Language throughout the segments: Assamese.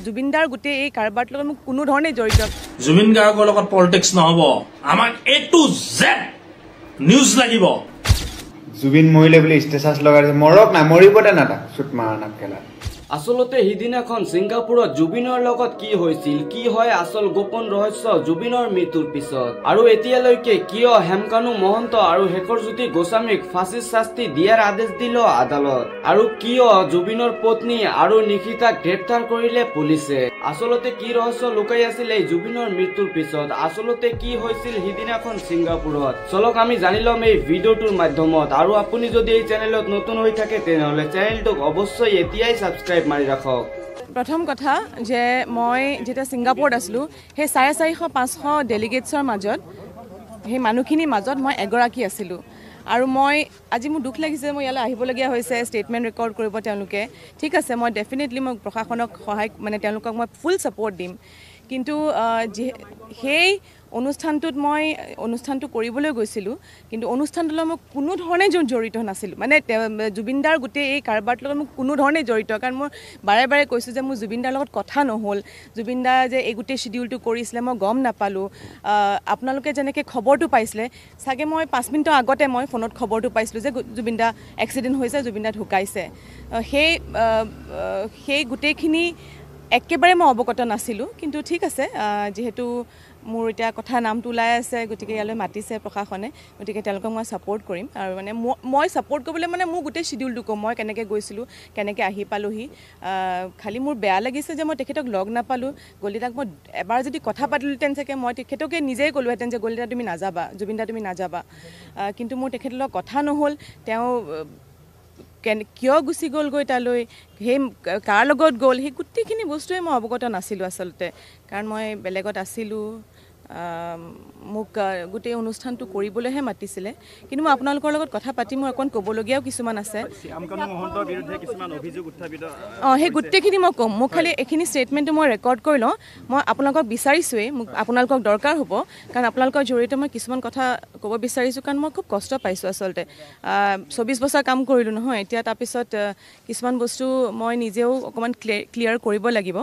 জুবিনদাৰ গোটেই এই কাৰবাৰৰ লগত মোক কোনো ধৰণে জড়িত জুবিন গাৰ্গৰ লগত পলিটিক্স নহব আমাক A to Z নিউজ লাগিব জুবিন মৰিলে বুলি ষ্টেটাছ লগাইছে মৰক না মৰিবতে না তাক চুট মাৰা না খেলা আসলতে সিদিনাখন সিংগাপুৰত জুবিনৰ লগত কি হৈছিল কি হয় আসল গোপন ৰহস্য জুবিনৰ মৃত্যুৰ পিছত আৰু এতিয়ালৈকে কিয় হেমকানু মহন্ত আৰু শেখৰজ্যোতি গোস্বামীক ফাঁচীৰ শাস্তি দিয়াৰ আদেশ দিল আদালত আৰু কিয় জুবিনৰ পত্নী আৰু নিশিতাক গ্ৰেপ্তাৰ কৰিলে পুলিচে আসলতে কি ৰহস্য লুকাই আছিল এই জুবিনৰ মৃত্যুৰ পিছত আসলতে কি হৈছিল সিদিনাখন সিংগাপুৰত চলক আমি জানি লম এই ভিডিঅ'টোৰ মাধ্যমত আৰু আপুনি যদি এই চেনেলত নতুন হৈ থাকে তেনেহলে চেনেলটোক অৱশ্যই এতিয়াই সাবস্ক্ৰাইব মাৰি ৰাখক প্ৰথম কথা যে মই যেতিয়া সিংগাপুৰত আছিলোঁ সেই 450-500 ডেলিগেটছৰ মাজত সেই মানুহখিনিৰ মাজত মই এগৰাকী আছিলোঁ আৰু মই আজি মোৰ দুখ লাগিছে মই ইয়ালৈ আহিবলগীয়া হৈছে ষ্টেটমেণ্ট ৰেকৰ্ড কৰিব তেওঁলোকে ঠিক আছে মই ডেফিনেটলি মই প্ৰশাসনক সহায় মানে তেওঁলোকক মই ফুল ছাপোৰ্ট দিম কিন্তু সেই অনুষ্ঠানটো কৰিবলৈ গৈছিলোঁ কিন্তু অনুষ্ঠানটোলৈ মই কোনো ধৰণে জড়িত নাছিলোঁ মানে জুবিনদাৰ গোটেই এই কাৰবাৰৰ লগত মোক কোনো ধৰণে জড়িত কাৰণ মই বাৰে বাৰে কৈছোঁ যে মোৰ জুবিনদাৰ লগত কথা নহ'ল জুবিনদা যে এই গোটেই শিডিউলটো কৰিছিলে মই গম নাপালোঁ আপোনালোকে যেনেকৈ খবৰটো পাইছিলে চাগে মই 5 মিনিটৰ আগতে মই ফোনত খবৰটো পাইছিলোঁ যে জুবিনদা এক্সিডেণ্ট হৈছে জুবিনদা ঢুকাইছে সেই গোটেইখিনি একেবাৰে মই অৱগত নাছিলোঁ কিন্তু ঠিক আছে যেহেতু মোৰ এতিয়া কথা নামটো ওলাই আছে গতিকে ইয়ালৈ মাতিছে প্ৰশাসনে গতিকে তেওঁলোকক মই ছাপোৰ্ট কৰিম আৰু মানে মই ছাপোৰ্ট কৰিবলৈ মানে মোৰ গোটেই শিডিউলটো ক'ম মই কেনেকৈ গৈছিলোঁ কেনেকৈ আহি পালোঁহি খালি মোৰ বেয়া লাগিছে যে মই তেখেতক লগ নাপালোঁ গলিতাক মই এবাৰ যদি কথা পাতিলোহেঁতেন চাগে মই তেখেতকে নিজেই ক'লোহেঁতেন যে গলিতা তুমি নাযাবা জুবিনদা তুমি নাযাবা কিন্তু মোৰ তেখেতৰ লগত কথা নহ'ল তেওঁ কিয় গুচি গ'লগৈ তালৈ সেই কাৰ লগত গ'ল সেই গোটেইখিনি বস্তুৱে মই অৱগত নাছিলোঁ আচলতে কাৰণ মই বেলেগত আছিলোঁ মোক গোটেই অনুষ্ঠানটো কৰিবলৈহে মাতিছিলে কিন্তু মই আপোনালোকৰ লগত কথা পাতি মোৰ অকণ ক'বলগীয়াও কিছুমান আছে সেই গোটেইখিনি মই ক'ম মোক খালি এইখিনি ষ্টেটমেণ্টটো মই ৰেকৰ্ড কৰি লওঁ মই আপোনালোকক বিচাৰিছোঁৱেই মোক আপোনালোকক দৰকাৰ হ'ব কাৰণ আপোনালোকৰ জৰিয়তে মই কিছুমান কথা ক'ব বিচাৰিছোঁ কাৰণ মই খুব কষ্ট পাইছোঁ আচলতে 24 বছৰ কাম কৰিলোঁ নহয় এতিয়া তাৰপিছত কিছুমান বস্তু মই নিজেও অকণমান ক্লিয়াৰ কৰিব লাগিব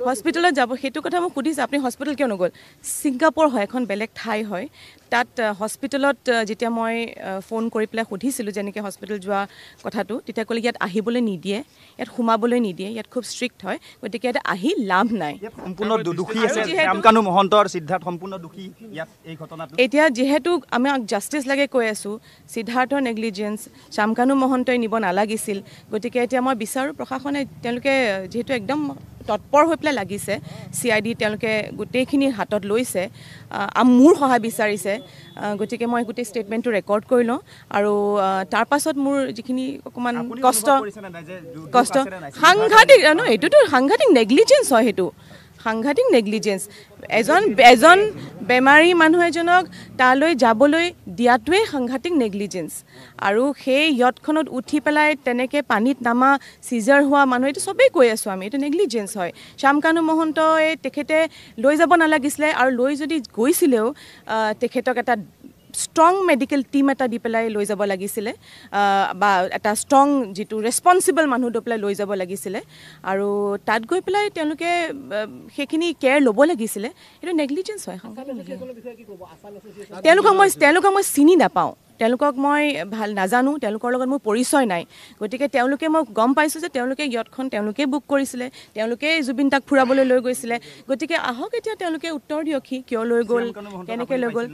হস্পিটেলত যাব সেইটো কথা মোক সুধিছে আপুনি হস্পিটেল কিয় নগ'ল ছিংগাপুৰ হয় এখন বেলেগ ঠাই হয় তাত হস্পিটেলত যেতিয়া মই ফোন কৰি পেলাই সুধিছিলোঁ যেনেকৈ হস্পিটেল যোৱা কথাটো তেতিয়া ক'লে ইয়াত আহিবলৈ নিদিয়ে ইয়াত সোমাবলৈ নিদিয়ে ইয়াত খুব ষ্ট্ৰিক্ট হয় গতিকে ইয়াত আহি লাভ নাই এতিয়া যিহেতু আমাক জাষ্টিচ লাগে কৈ আছোঁ সিদ্ধাৰ্থৰ নেগলিজেঞ্চ শ্যামকানু মহন্তই নিব নালাগিছিল গতিকে এতিয়া মই বিচাৰোঁ প্ৰশাসনে তেওঁলোকে যিহেতু একদম তৎপৰ হৈ পেলাই লাগিছে CID তেওঁলোকে গোটেইখিনি হাতত লৈছে মোৰ সহায় বিচাৰিছে গতিকে মই গোটেই ষ্টেটমেণ্টটো ৰেকৰ্ড কৰি লওঁ আৰু তাৰ পাছত মোৰ যিখিনি অকণমান কষ্ট সাংঘাতিক এইটোতো সাংঘাতিক নেগলিজেঞ্চ হয় সেইটো সাংঘাতিক নেগলিজেঞ্চ এজন বেমাৰী মানুহ এজনক তালৈ যাবলৈ দিয়াটোৱেই সাংঘাতিক নেগলিজেঞ্চ আৰু সেই ইয়টখনত উঠি পেলাই তেনেকৈ পানীত নামা চিজাৰ হোৱা মানুহ এইটো চবেই কৈ আছোঁ আমি এইটো নেগলিজেঞ্চ হয় শ্যামকানু মহন্তই তেখেতে লৈ যাব নালাগিছিলে আৰু লৈ যদি গৈছিলেও তেখেতক এটা ষ্ট্ৰং মেডিকেল টিম এটা দি পেলাই লৈ যাব লাগিছিলে বা এটা ষ্ট্ৰং যিটো ৰেছপনচিবল মানুহ দি পেলাই লৈ যাব লাগিছিলে আৰু তাত গৈ পেলাই তেওঁলোকে সেইখিনি কেয়াৰ ল'ব লাগিছিলে এইটো নেগলিজেঞ্চ হয় তেওঁলোকক মই চিনি নাপাওঁ তেওঁলোকক মই ভাল নাজানো তেওঁলোকৰ লগত মোৰ পৰিচয় নাই গতিকে তেওঁলোকে মই গম পাইছোঁ যে তেওঁলোকে ইয়টখন তেওঁলোকে বুক কৰিছিলে তেওঁলোকে জুবিন তাক ফুৰাবলৈ লৈ গৈছিলে গতিকে আহক এতিয়া তেওঁলোকে উত্তৰ দিয়কহি কিয় লৈ গ'ল কেনেকৈ লৈ গ'ল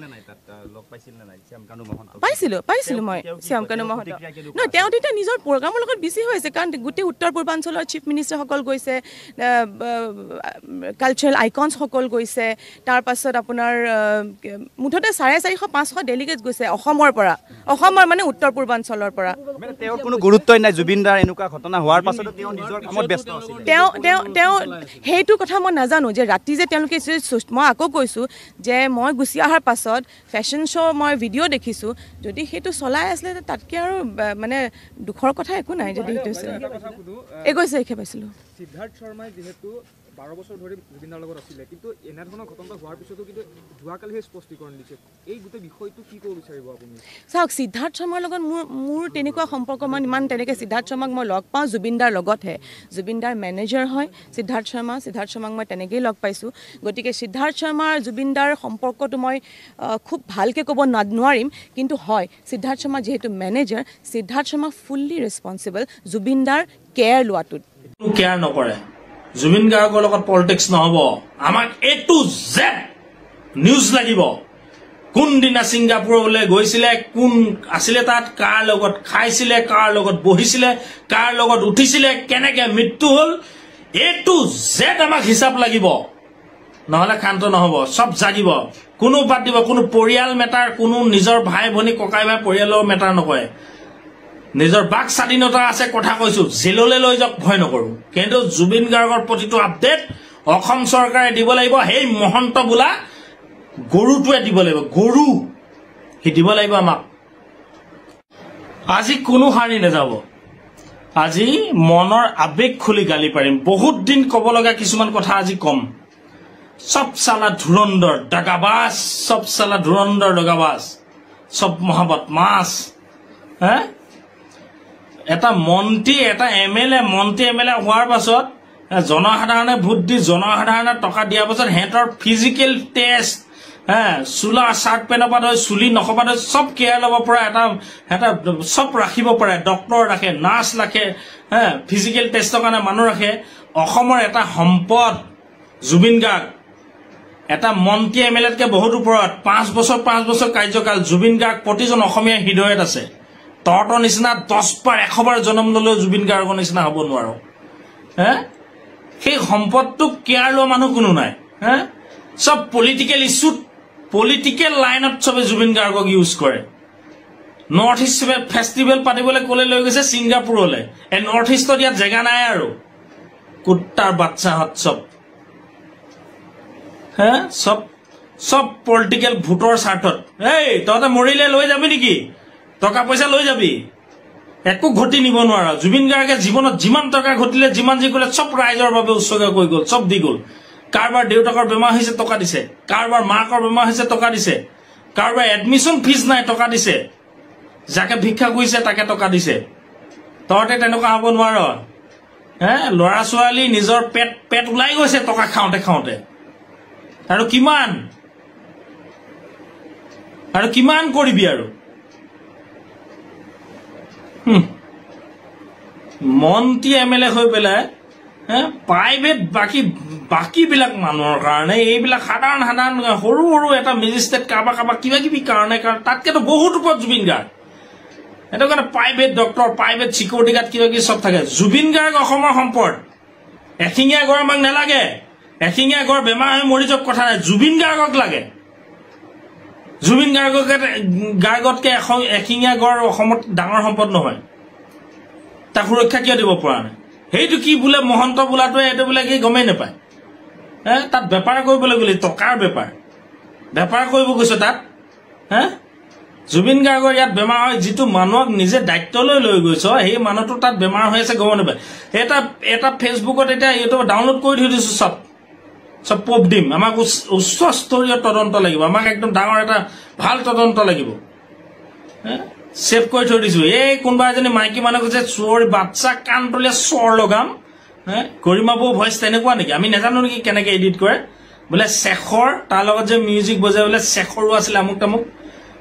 পাইছিলোঁ মই শ্যামকানু মহন্ত নহয় তেওঁ তেতিয়া নিজৰ প্ৰগ্ৰামৰ লগত বিজি হৈ আছে কাৰণ গোটেই উত্তৰ পূৰ্বাঞ্চলৰ চিফ মিনিষ্টাৰসকল গৈছে কালচাৰেল আইকনছসকল গৈছে তাৰপাছত আপোনাৰ মুঠতে 450-500 ডেলিগেটছ গৈছে অসমৰ মানে উত্তৰ পূৰ্বাঞ্চলৰ পৰা তেওঁৰ কোনো গুৰুত্বই নাই জুবিনদাৰ এনেকুৱা ঘটনা হোৱাৰ পাছতো তেওঁ নিজৰ কামত ব্যস্ত আছিল তেওঁ সেইটো কথা মই নাজানো যে ৰাতি যে তেওঁলোকে মই আকৌ কৈছোঁ যে মই গুচি অহাৰ পাছত ফেশ্বন শ্ব' মই ভিডিঅ' দেখিছোঁ যদি সেইটো চলাই আছিলে তাতকৈ আৰু মানে দুখৰ কথা একো নাই যদি সেইটো গৈছে পাইছিলোঁ সিদ্ধাৰ্থ শৰ্মাই যেহেতু 12 বছৰ ধৰি জুবিনদাৰ লগত আছিলে কিন্তু এনেধৰণৰ ঘটনা হোৱাৰ পিছতো কিন্তু যোৱাকালিহে স্পষ্টীকৰণ দিছে এই গোটেই বিষয়টো কি ক'ব বিচাৰিব আপুনি চাওক সিদ্ধাৰ্থ শৰ্মাৰ লগত মোৰ তেনেকুৱা সম্পৰ্ক মই ইমান তেনেকৈ সিদ্ধাৰ্থ শৰ্মাক মই লগ পাওঁ জুবিনদাৰ লগতহে জুবিনদাৰ মেনেজাৰ হয় সিদ্ধাৰ্থ শৰ্মাক মই তেনেকৈয়ে লগ পাইছোঁ গতিকে সিদ্ধাৰ্থ শৰ্মাৰ জুবিনদাৰ সম্পৰ্কটো মই খুব ভালকৈ ক'ব নোৱাৰিম কিন্তু হয় সিদ্ধাৰ্থ শৰ্মা যিহেতু manager Siddhartha Sharma fully responsible জুবিনদাৰ কেয়াৰ লোৱাটোত কেয়াৰ নকৰে জুবিন গাৰ্গৰ লগত পলিটিক্স নহ'ব আমাক A to Z নিউজ লাগিব কোনদিনা ছিংগাপুৰলৈ গৈছিলে কোন আছিলে তাত কাৰ লগত খাইছিলে কাৰ লগত বহিছিলে কাৰ লগত উঠিছিলে কেনেকৈ মৃত্যু হ'ল A to Z আমাক হিচাপ লাগিব নহ'লে শান্ত নহ'ব চব জাগিব কোনো বাদ দিব কোনো পৰিয়াল মেটাৰ কোনো নিজৰ ভাই ভনী ককাই ভাই পৰিয়ালৰ মেটাৰ নকৰে নিজৰ বাক স্বাধীনতা আছে কথা কৈছো জেললৈ লৈ যাওক ভয় নকৰো কিন্তু জুবিন গাৰ্গৰ প্ৰতিটো আপডেট অসম চৰকাৰে দিব লাগিব সেই মহন্ত বোলা গৰুটোৱে দিব লাগিব গৰু সি দিব লাগিব আমাক আজি কোনো হাৰি নাযাব আজি মনৰ আবেগ খুলি গালি পাৰিম বহুত দিন ক'ব লগা কিছুমান কথা আজি কম সব সালা ধুৰন্দৰ দাগাবাজ সব সালা ধুৰন্দৰ দাগাবাজ সব মহাবত মাছ হ্যাঁ এটা মন্ত্ৰী এটা MLA মন্ত্ৰী MLA হোৱাৰ পাছত জনসাধাৰণে ভোট দি জনসাধাৰণে টকা দিয়াৰ পাছত হেঁতৰ ফিজিকেল টেষ্ট চুলা চাৰ্ট পেনৰ পৰা ধৰি চুলি নখৰ ধৰি চব কেয়াৰ ল'ব পৰা এটা চব ৰাখিব পাৰে ডক্তৰ ৰাখে নাৰ্ছ ৰাখে ফিজিকেল টেষ্টৰ কাৰণে মানুহ ৰাখে অসমৰ এটা সম্পদ জুবিন গাৰ্গ এটা মন্ত্ৰী MLAতকৈ বহুত ওপৰত 5 বছৰ কাৰ্যকাল জুবিন গাৰ্গ প্ৰতিজন অসমীয়া হৃদয়ত আছে তহঁতৰ নিচিনা 10 বাৰ 100 বাৰ জন্ম ল'লেও জুবিন গাৰ্গৰ নিচিনা হ'ব নোৱাৰো সেই সম্পদটোক কেয়াৰ লোৱা মানুহ কোনো নাই সব পলিটিকেল ইছ্যুত পলিটিকেল লাইনত চবে জুবিন গাৰ্গক ইউজ কৰে নৰ্থ ইষ্ট ফেষ্টিভেল পাতিবলৈ ক'লে লৈ গৈছে ছিংগাপুৰলৈ নৰ্থ ইষ্টত ইয়াত জেগা নাই আৰু কুত্তাৰ বাচ্চাহঁত সব পলিটিকেল ভোটৰ স্বাৰ্থত তহঁতে মৰিলে লৈ যাবি নেকি টকা পইচা লৈ যাবি একো ঘটি নিব নোৱাৰা জুবিন গাৰ্গে জীৱনত যিমান টকা ঘটিলে যিমান যি কৰিলে চব ৰাইজৰ বাবে উৎসৰ্গা কৰি গ'ল চব দি গ'ল কাৰোবাৰ দেউতাকৰ বেমাৰ হৈছে টকা দিছে কাৰোবাৰ মাকৰ বেমাৰ হৈছে টকা দিছে কাৰোবাৰ এডমিশ্যন ফিজ নাই টকা দিছে যাকে ভিক্ষা কৰিছে তাকে টকা দিছে তহঁতে তেনেকুৱা হ'ব নোৱাৰ ল'ৰা ছোৱালী নিজৰ পেট ওলাই গৈছে টকা খাওঁতে আৰু কিমান কৰিবি আৰু মন্ত্ৰী MLA হৈ পেলাই প্ৰাইভেট বাকীবিলাক মানুহৰ কাৰণে এইবিলাক সাধাৰণ সৰু এটা মেজিষ্ট্ৰেট কাৰোবাৰ কিবা কিবি কাৰণে তাতকেতো বহুত ওপৰত জুবিন গাৰ্গ সেইটো কাৰণে private doctor private security guard কিবা কিবি চব থাকে জুবিন গাৰ্গ অসমৰ সম্পদ এশিঙীয়া গড় আমাক নালাগে এশিঙীয়া গড় বেমাৰ হৈ মৰি যাওক কথা নাই জুবিন গাৰ্গক লাগে জুবিন গাৰ্গতকৈ এশিঙীয়া গড় অসমত ডাঙৰ সম্পদ নহয় তাক সুৰক্ষা কিয় দিব পৰা নাই সেইটো কি বোলে মহন্ত বোলাটোৱে এইটো বোলে কি গমেই নাপায় তাত বেপাৰ কৰিবলৈ গ'লে টকাৰ বেপাৰ কৰিব গৈছ তাত জুবিন গাৰ্গৰ ইয়াত বেমাৰ হয় যিটো মানুহক নিজে দায়িত্বলৈ লৈ গৈছ সেই মানুহটো তাত বেমাৰ হৈ আছে গম নাপায় এটা ফেচবুকত এতিয়া ইউটিউব ডাউনলোড কৰি থৈ দিছো সব পোপ দিম আমাক উচ্চ স্তৰীয় তদন্ত লাগিব আমাক একদম ডাঙৰ এটা ভাল তদন্ত লাগিব সেভ কৰি থৈ দিছো এই কোনোবা এজনী মাইকী মানুহ কৈছে চোৰ বাচ্চা কাণ তলীয়া চৰ লগাম গৰিমা বৌ ভইচ তেনেকুৱা নেকি আমি নাজানো নেকি কেনেকৈ এডিট কৰে বোলে শেখৰ তাৰ লগত যে মিউজিক বজাই বোলে শেখৰো আছিলে আমুক তামুক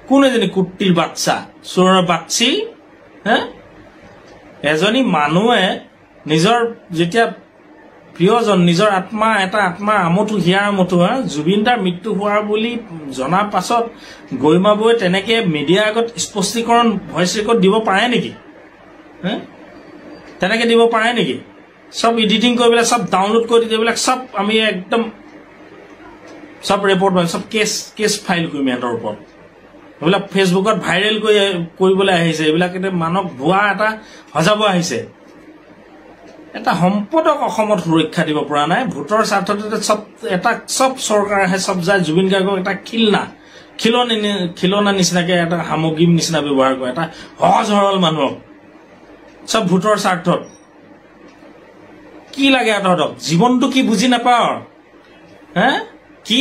কোন এজনী কুট্টিৰ বাচ্চা চোৰৰ বাচ্চি এজনী মানুহে নিজৰ যেতিয়া প্ৰিয়জন নিজৰ এটা আত্মা আমঠু হিয়াৰ আমঠু জুবিন দাৰ মৃত্যু হোৱাৰ বুলি জনাৰ পাছত গৰিমা বৌয়ে তেনেকে মিডিয়াৰ আগত স্পষ্টীকৰণ ভইচ ৰেকৰ্ড দিব পাৰে নেকি তেনেকে দিব পাৰে নেকি সব এডিটিং কৰি পেলাই সব ডাউনলোড কৰি দিবিলাক সব আমি একদম সব ৰিপৰ্ট কৰিম সব কেছ ফাইল কৰিম সিহঁতৰ ওপৰত এইবিলাক ফেচবুকত ভাইৰেল কৰিবলৈ আহিছে এইবিলাক মানুহক ভুৱা এটা সজাব আহিছে এটা সম্পদক অসমত সুৰক্ষা দিব পৰা নাই ভোটৰ স্বাৰ্থতে সব চৰকাৰ আহে সব যায় জুবিন গাৰ্গক এটা খিলনা নিচিনাকে এটা সামগ্ৰীৰ নিচিনা ব্যৱহাৰ কৰে এটা সহজ সৰল মানুহক সব ভোটৰ স্বাৰ্থত কি লাগে তহঁতক জীৱনটো কি বুজি নাপাওঁ হে কি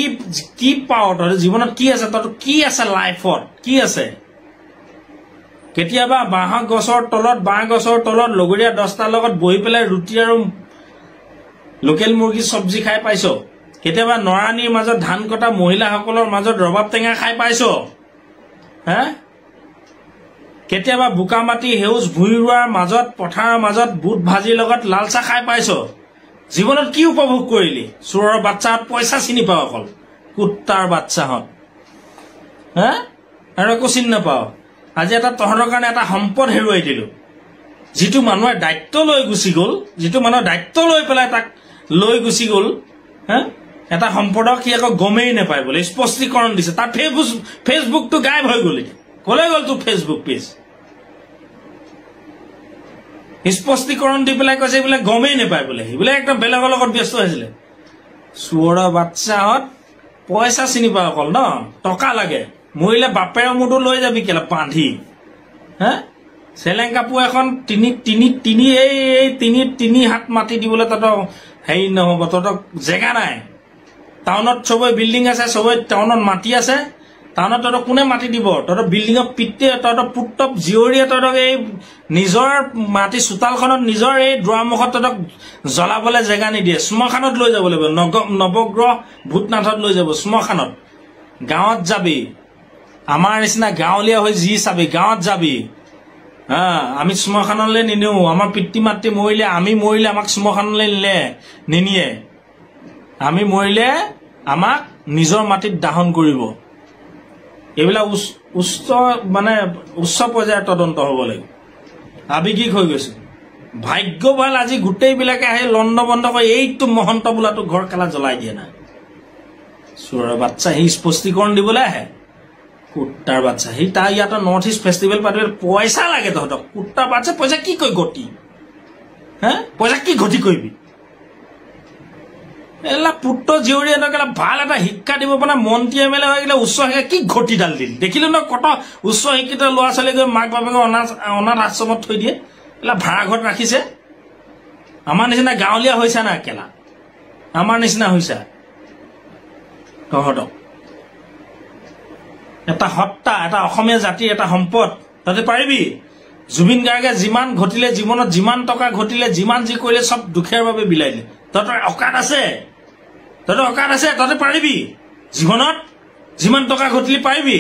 কি পাওঁ তহঁতৰ জীৱনত কি আছে তহঁতৰ কি আছে লাইফত কি আছে কেতিয়াবা বাঁহ গছৰ তলত লগৰীয়া 10টাৰ লগত বহি পেলাই ৰুটি আৰু লোকেল মুৰ্গী চব্জি খাই পাইছ কেতিয়াবা নৰানীৰ মাজত ধান কটা মহিলাসকলৰ মাজত ৰবাব টেঙা খাই পাইছ হে কেতিয়াবা বোকা মাটি হেউজ ভুঁই ৰোৱাৰ মাজত পথাৰৰ মাজত বুট ভাজিৰ লগত লাল চাহ খাই পাইছ জীৱনত কি উপভোগ কৰিলি চোৰৰ বাচ্চাহঁত পইচা চিনি পাওঁ অকল কুত্তাৰ বাচ্চাহঁত হে আৰু একো চিনি নাপাওঁ আজি এটা তহঁতৰ কাৰণে এটা সম্পদ হেৰুৱাই দিলো যিটো মানুহে দায়িত্ব লৈ গুচি গ'ল যিটো মানুহে দায়িত্ব লৈ পেলাই তাক লৈ গুচি গ'ল হে এটা সম্পদক সি আকৌ গমেই নাপায় বোলে স্পষ্টীকৰণ দিছে তাৰ ফেচবুকটো গায়ব হৈ গ'ল ক'লে গ'ল তোৰ ফেচবুক পেজ স্পষ্টীকৰণ দি পেলাই কৈছে বোলে গমেই নাপায় বোলে সি বোলে একদম বেলেগৰ লগত ব্যস্ত হৈছিলে চোৰৰ বাচ্চাহঁত পইচা চিনি পায় অকল ন টকা লাগে মৰিলে বাপেৰ মুঠো লৈ যাবি কেলে বান্ধি হে চেলেং কাপোৰ এখন তিনি হাত মাটি দিবলৈ তহঁতক হেৰি নহ'ব তহঁতক জেগা নাই টাউনত চবৰে বিল্ডিং আছে চবৰে টাউনত মাটি আছে টাউনত তহঁতক কোনে মাটি দিব তহঁতৰ বিল্ডিঙৰ পিতৃ তহঁতৰ পুত্ৰ জীয়ৰীয়ে তহঁতক এই নিজৰ মাটি চোতালখনত নিজৰ এই দুৱাৰমুখত তহঁতক জ্বলাবলৈ জেগা নিদিয়ে শ্মশানত লৈ যাব লাগিব নৱগ্ৰহ ভূতনাথত লৈ যাব শ্মশানত গাঁৱত যাবি আমাৰ নিচিনা গাঁৱলীয়া হৈ যি চাবি গাঁৱত যাবি আমি শ্মশানলৈ নিনিও আমাৰ পিতৃ মাতৃ মৰিলে আমি মৰিলে আমাক শ্মশানলৈ নিনিয়ে আমি মৰিলে আমাক নিজৰ মাটিত দাহন কৰিব এইবিলাক উচ্চ পৰ্যায়ৰ তদন্ত হ'ব লাগিব আৱেগিক হৈ গৈছে ভাগ্য ভাল আজি গোটেইবিলাকে আহি লণ্ড বন্ধ কৰি এইটো মহন্ত বোলাটো ঘৰ কেলা জ্বলাই দিয়ে নাই চোৰৰ বাচ্চা সি স্পষ্টীকৰণ দিবলৈ আহে কুত্তাৰ বাচ্চা সি তাৰ ইয়াতে নৰ্থ ইষ্ট ফেষ্টিভেল পাতিবলৈ পইচা লাগে তহঁতক কুত্তাৰ বাচ্চা পইচা কি কৈ গতি হে পইচা কি গতি কৰিবি এলা পুত্ৰ জীয়ৰী এনেকৈ ভাল এটা শিক্ষা দিব পৰা মন্ত্ৰী এমএলএ হৈ গ'লে উচ্চ শিক্ষা কি ঘটিডাল দিল দেখিলো ন কত উচ্চ শিক্ষিত ল'ৰা ছোৱালী গৈ মাক বাপেকে অনাথ আশ্ৰমত থৈ দিয়ে এলা ভাড়া ঘৰত ৰাখিছে আমাৰ নিচিনা গাঁৱলীয়া হৈছে না কেলা আমাৰ নিচিনা হৈছে তহঁতক এটা হত্যা এটা অসমীয়া জাতিৰ এটা সম্পদ তহঁতে পাৰিবি জুবিন গাৰ্গে যিমান ঘটিলে জীৱনত যিমান টকা ঘটিলে যিমান যি কৰিলে চব দুখীয়াৰ বাবে বিলাইলে তহঁতৰ অকাত আছে তহঁতে পাৰিবি জীৱনত যিমান টকা ঘটিলি পাৰিবি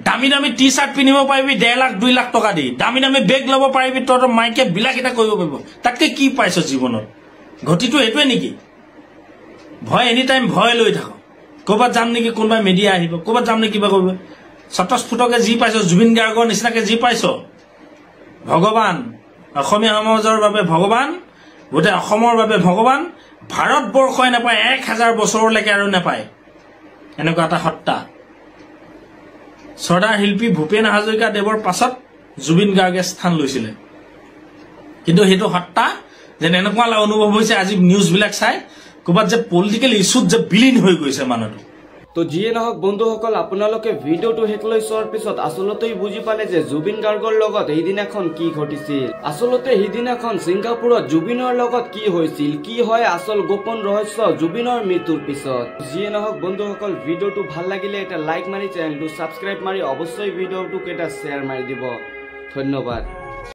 দামী দামী টি চাৰ্ট পিন্ধিব পাৰিবি 1.5 লাখ 2 লাখ টকা দি দামী দামী বেগ ল'ব পাৰিবি তহঁতৰ মাইকে বিলাসিতা কৰিব পাৰিব তাতকৈ কি পাইছ জীৱনত ঘটিটো সেইটোৱে নেকি ভয় এনি টাইম ভয় লৈ থাক ক'ৰবাত যাম নেকি কোনোবাই মিডিয়া আহিব ক'ৰবাত যাম নেকি কিবা কৰিব স্বতঃস্ফুটকে যি পাইছ জুবিন গাৰ্গৰ নিচিনাকৈ যি পাইছ ভগৱান অসমীয়া সমাজৰ বাবে ভগৱান গোটেই অসমৰ বাবে ভগৱান ভাৰতবৰ্ষই নাপায় 1000 বছৰলৈকে আৰু নাপায় এনেকুৱা এটা হত্যা চৰ্দাৰ শিল্পী ভূপেন হাজৰিকা দেৱৰ পাছত জুবিন গাৰ্গে স্থান লৈছিলে কিন্তু সেইটো হত্যা যেন এনেকুৱা অনুভৱ হৈছে আজি নিউজবিলাক চাই ক'ৰবাত যে পলিটিকেল ইছ্যুত যে বিলীন হৈ গৈছে মানুহটো তো যিয়ে নহওক বন্ধুসকল আপোনালোকে ভিডিঅ'টো শেষলৈ চোৱাৰ পিছত আচলতে বুজি পালে যে জুবিন গাৰ্গৰ লগত সেইদিনাখন কি ঘটিছিল আচলতে সেইদিনাখন ছিংগাপুৰত জুবিনৰ লগত কি হৈছিল কি হয় আচল গোপন ৰহস্য জুবিনৰ মৃত্যুৰ পিছত যিয়ে নহওক বন্ধুসকল ভিডিঅ'টো ভাল লাগিলে এটা লাইক মাৰি চেনেলটো সাবস্ক্ৰাইব মাৰি অৱশ্যই ভিডিঅ'টোক এটা শ্বেয়াৰ মাৰি দিব ধন্যবাদ।